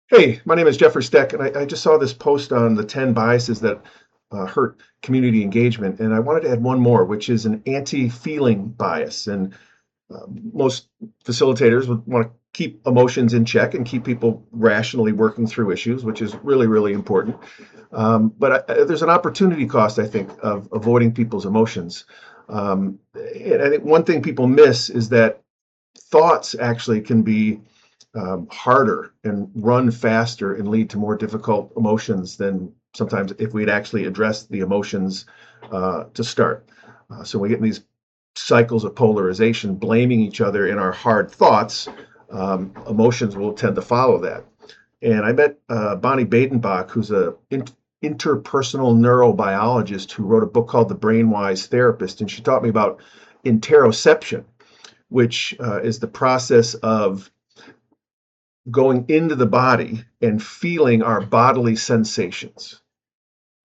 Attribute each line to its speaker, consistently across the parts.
Speaker 1: Hey, my name is Jeffrey Steck, and I just saw this post on the 10 biases that hurt community engagement. And I wanted to add one more, which is an anti-feeling bias. And most facilitators would want to keep emotions in check and keep people rationally working through issues, which is really, really important. But there's an opportunity cost, I think, of avoiding people's emotions. And I think one thing people miss is that thoughts actually can be harder and run faster and lead to more difficult emotions than sometimes if we'd actually addressed the emotions to start. So we get in these cycles of polarization, blaming each other in our hard thoughts. Emotions will tend to follow that. And I met Bonnie Badenbach, who's a interpersonal neurobiologist who wrote a book called The Brainwise Therapist, and she taught me about interoception, which is the process of going into the body and feeling our bodily sensations.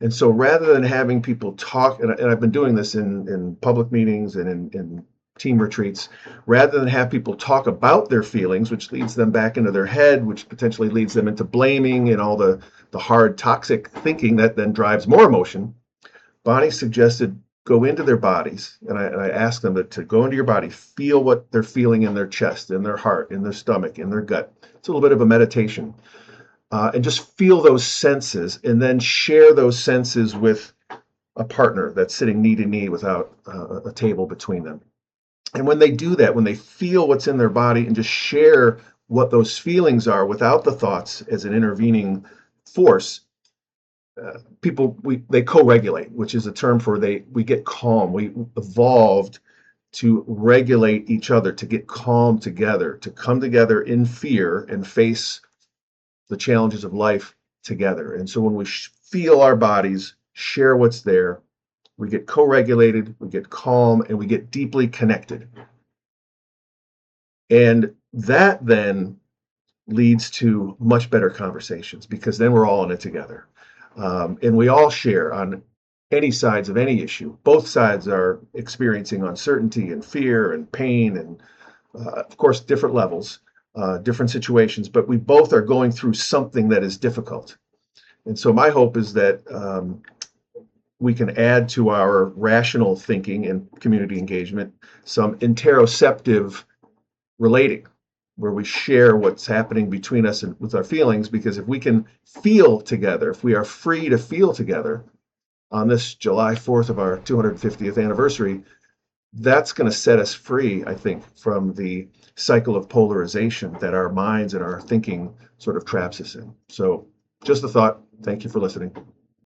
Speaker 1: And so rather than having people talk, and I've been doing this in public meetings and in team retreats, rather than have people talk about their feelings, which leads them back into their head, which potentially leads them into blaming and all the hard, toxic thinking that then drives more emotion, Bonnie suggested go into their bodies, and I asked them to go into your body, feel what they're feeling in their chest, in their heart, in their stomach, in their gut. It's a little bit of a meditation, and just feel those senses, and then share those senses with a partner that's sitting knee to knee without a table between them. And when they do that, when they feel what's in their body and just share what those feelings are without the thoughts as an intervening force, people they co-regulate, which is a term for we get calm. We evolved to regulate each other, to get calm together, to come together in fear and face the challenges of life together. And so when we feel our bodies, share what's there, we get co-regulated, we get calm, and we get deeply connected. And that then leads to much better conversations because then we're all in it together. And we all share on any sides of any issue. Both sides are experiencing uncertainty and fear and pain and, of course, different levels, different situations, but we both are going through something that is difficult. And so my hope is that we can add to our rational thinking and community engagement some interoceptive relating, where we share what's happening between us and with our feelings. Because if we can feel together, if we are free to feel together on this July 4th of our 250th anniversary, that's going to set us free, I think, from the cycle of polarization that our minds and our thinking sort of traps us in. So just a thought. Thank you for listening.